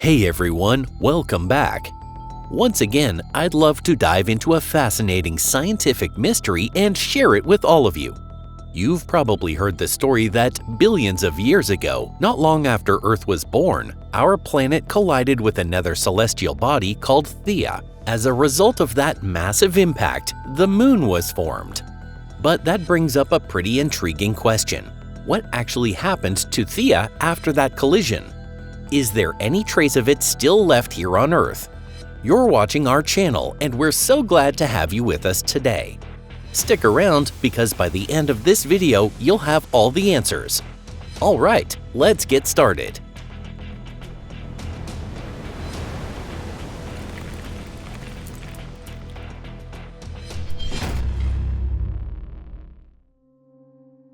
Hey everyone, welcome back. Once again, I'd love to dive into a fascinating scientific mystery and share it with all of you. You've probably heard the story that billions of years ago, not long after Earth was born, our planet collided with another celestial body called Theia. As a result of that massive impact, the Moon was formed. But that brings up a pretty intriguing question. What actually happened to Theia after that collision? Is there any trace of it still left here on Earth? You're watching our channel, and we're so glad to have you with us today. Stick around, because by the end of this video, you'll have all the answers. Alright, let's get started.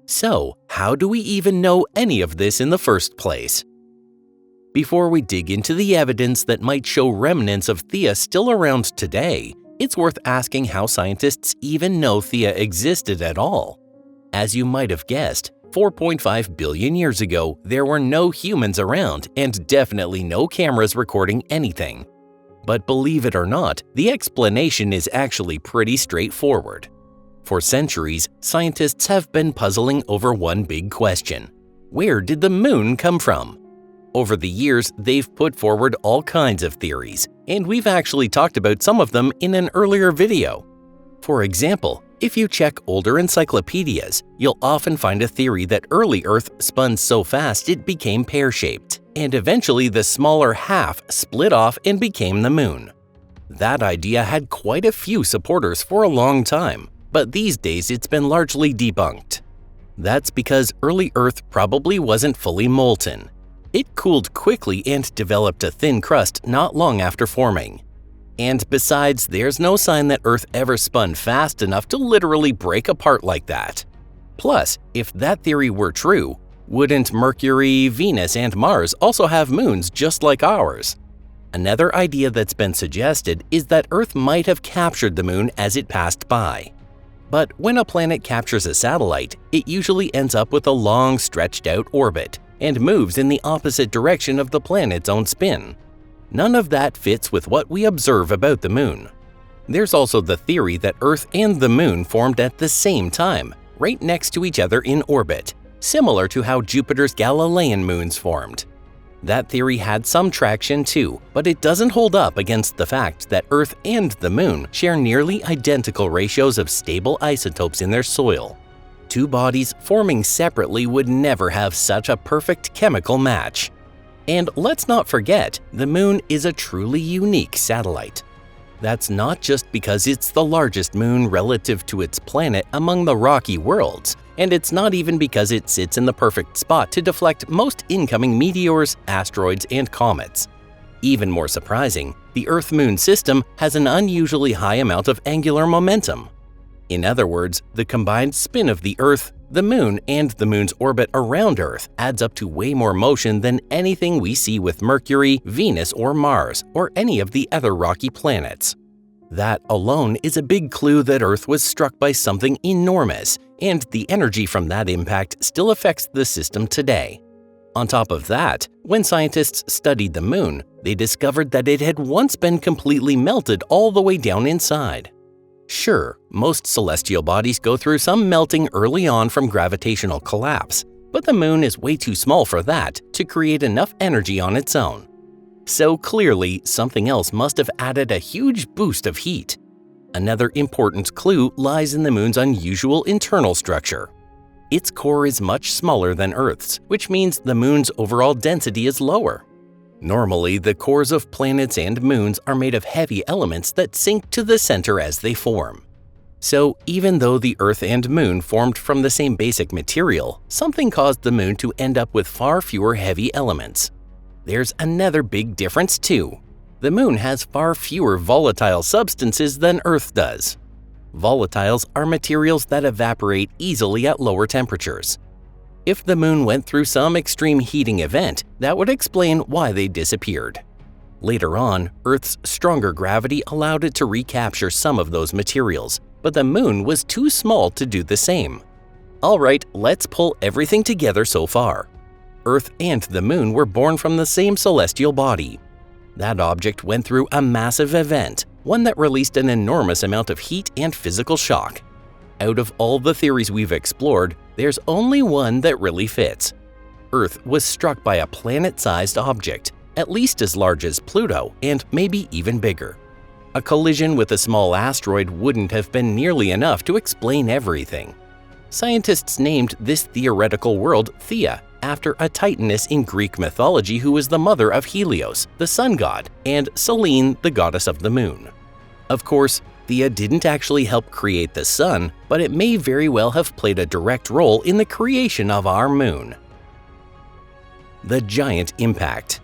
So, how do we even know any of this in the first place? Before we dig into the evidence that might show remnants of Theia still around today, it's worth asking how scientists even know Theia existed at all. As you might have guessed, 4.5 billion years ago, there were no humans around and definitely no cameras recording anything. But believe it or not, the explanation is actually pretty straightforward. For centuries, scientists have been puzzling over one big question: where did the Moon come from? Over the years, they've put forward all kinds of theories, and we've actually talked about some of them in an earlier video. For example, if you check older encyclopedias, you'll often find a theory that early Earth spun so fast it became pear-shaped, and eventually the smaller half split off and became the Moon. That idea had quite a few supporters for a long time, but these days it's been largely debunked. That's because early Earth probably wasn't fully molten. It cooled quickly and developed a thin crust not long after forming. And besides, there's no sign that Earth ever spun fast enough to literally break apart like that. Plus, if that theory were true, wouldn't Mercury, Venus, and Mars also have moons just like ours? Another idea that's been suggested is that Earth might have captured the Moon as it passed by. But when a planet captures a satellite, it usually ends up with a long, stretched-out orbit and moves in the opposite direction of the planet's own spin. None of that fits with what we observe about the Moon. There's also the theory that Earth and the Moon formed at the same time, right next to each other in orbit, similar to how Jupiter's Galilean moons formed. That theory had some traction too, but it doesn't hold up against the fact that Earth and the Moon share nearly identical ratios of stable isotopes in their soil. Two bodies forming separately would never have such a perfect chemical match. And let's not forget, the Moon is a truly unique satellite. That's not just because it's the largest moon relative to its planet among the rocky worlds, and it's not even because it sits in the perfect spot to deflect most incoming meteors, asteroids, and comets. Even more surprising, the Earth-Moon system has an unusually high amount of angular momentum. In other words, the combined spin of the Earth, the Moon, and the Moon's orbit around Earth adds up to way more motion than anything we see with Mercury, Venus, or Mars, or any of the other rocky planets. That alone is a big clue that Earth was struck by something enormous, and the energy from that impact still affects the system today. On top of that, when scientists studied the Moon, they discovered that it had once been completely melted all the way down inside. Sure, most celestial bodies go through some melting early on from gravitational collapse, but the Moon is way too small for that to create enough energy on its own. So clearly, something else must have added a huge boost of heat. Another important clue lies in the Moon's unusual internal structure. Its core is much smaller than Earth's, which means the Moon's overall density is lower. Normally, the cores of planets and moons are made of heavy elements that sink to the center as they form. So, even though the Earth and Moon formed from the same basic material, something caused the Moon to end up with far fewer heavy elements. There's another big difference too. The Moon has far fewer volatile substances than Earth does. Volatiles are materials that evaporate easily at lower temperatures. If the Moon went through some extreme heating event, that would explain why they disappeared. Later on, Earth's stronger gravity allowed it to recapture some of those materials, but the Moon was too small to do the same. Alright, let's pull everything together so far. Earth and the Moon were born from the same celestial body. That object went through a massive event, one that released an enormous amount of heat and physical shock. Out of all the theories we've explored, there's only one that really fits. Earth was struck by a planet-sized object, at least as large as Pluto and maybe even bigger. A collision with a small asteroid wouldn't have been nearly enough to explain everything. Scientists named this theoretical world Theia, after a titaness in Greek mythology who was the mother of Helios, the sun god, and Selene, the goddess of the moon. Of course, Theia didn't actually help create the sun, but it may very well have played a direct role in the creation of our moon. The giant impact.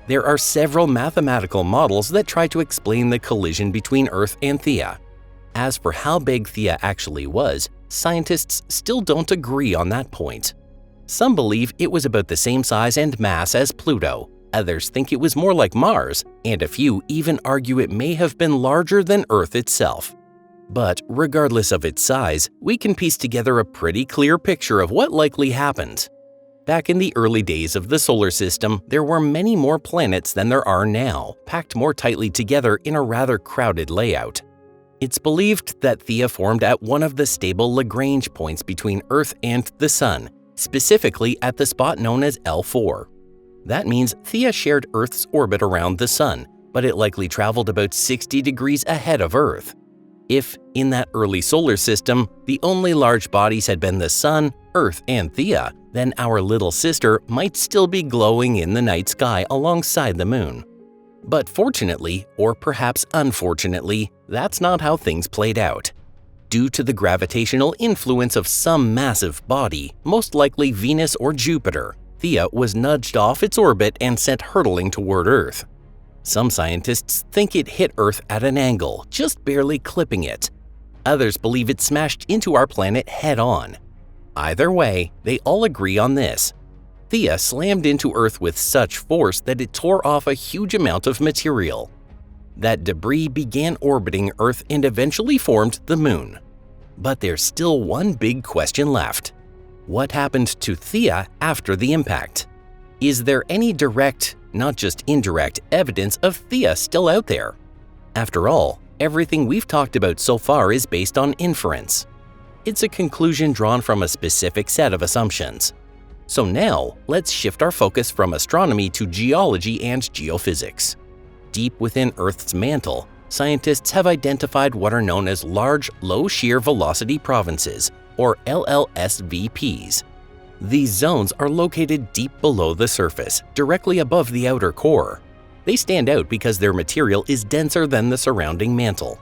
There are several mathematical models that try to explain the collision between Earth and Theia. As for how big Theia actually was, scientists still don't agree on that point. Some believe it was about the same size and mass as Pluto, others think it was more like Mars, and a few even argue it may have been larger than Earth itself. But regardless of its size, we can piece together a pretty clear picture of what likely happened. Back in the early days of the solar system, there were many more planets than there are now, packed more tightly together in a rather crowded layout. It's believed that Theia formed at one of the stable Lagrange points between Earth and the Sun, specifically at the spot known as L4. That means Theia shared Earth's orbit around the Sun, but it likely traveled about 60 degrees ahead of Earth. If, in that early solar system, the only large bodies had been the Sun, Earth, and Theia, then our little sister might still be glowing in the night sky alongside the moon. But fortunately, or perhaps unfortunately, that's not how things played out. Due to the gravitational influence of some massive body, most likely Venus or Jupiter, Theia was nudged off its orbit and sent hurtling toward Earth. Some scientists think it hit Earth at an angle, just barely clipping it. Others believe it smashed into our planet head-on. Either way, they all agree on this. Theia slammed into Earth with such force that it tore off a huge amount of material. That debris began orbiting Earth and eventually formed the Moon. But there's still one big question left. What happened to Theia after the impact? Is there any direct, not just indirect, evidence of Theia still out there? After all, everything we've talked about so far is based on inference. It's a conclusion drawn from a specific set of assumptions. So now, let's shift our focus from astronomy to geology and geophysics. Deep within Earth's mantle, scientists have identified what are known as large low-shear velocity provinces, or LLSVPs. These zones are located deep below the surface, directly above the outer core. They stand out because their material is denser than the surrounding mantle.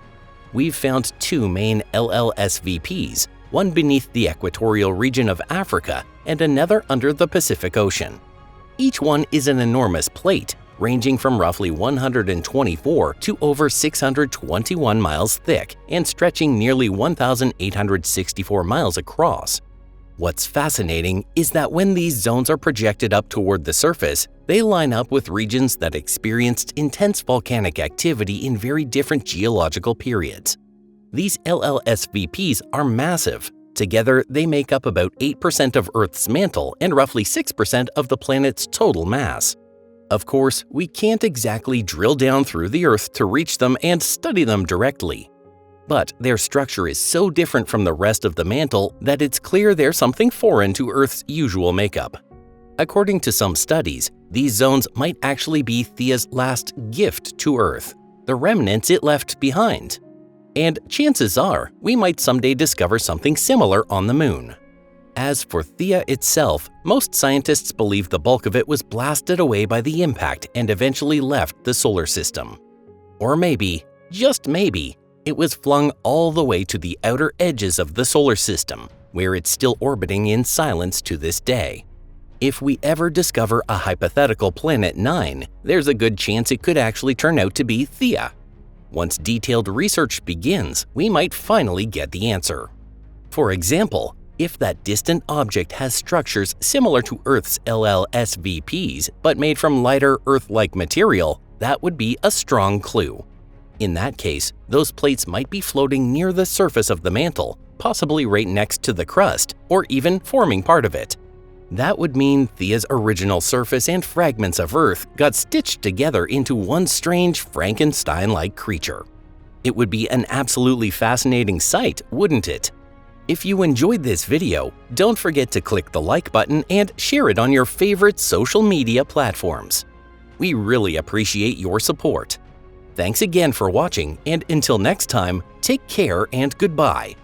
We've found two main LLSVPs, one beneath the equatorial region of Africa and another under the Pacific Ocean. Each one is an enormous plate, ranging from roughly 124 to over 621 miles thick and stretching nearly 1,864 miles across. What's fascinating is that when these zones are projected up toward the surface, they line up with regions that experienced intense volcanic activity in very different geological periods. These LLSVPs are massive. Together, they make up about 8% of Earth's mantle and roughly 6% of the planet's total mass. Of course, we can't exactly drill down through the Earth to reach them and study them directly. But their structure is so different from the rest of the mantle that it's clear they're something foreign to Earth's usual makeup. According to some studies, these zones might actually be Theia's last gift to Earth, the remnants it left behind. And chances are, we might someday discover something similar on the Moon. As for Theia itself, most scientists believe the bulk of it was blasted away by the impact and eventually left the solar system. Or maybe, just maybe, it was flung all the way to the outer edges of the solar system, where it's still orbiting in silence to this day. If we ever discover a hypothetical Planet 9, there's a good chance it could actually turn out to be Theia. Once detailed research begins, we might finally get the answer. For example, if that distant object has structures similar to Earth's LLSVPs but made from lighter Earth-like material, that would be a strong clue. In that case, those plates might be floating near the surface of the mantle, possibly right next to the crust, or even forming part of it. That would mean Theia's original surface and fragments of Earth got stitched together into one strange Frankenstein-like creature. It would be an absolutely fascinating sight, wouldn't it? If you enjoyed this video, don't forget to click the like button and share it on your favorite social media platforms. We really appreciate your support. Thanks again for watching, and until next time, take care and goodbye.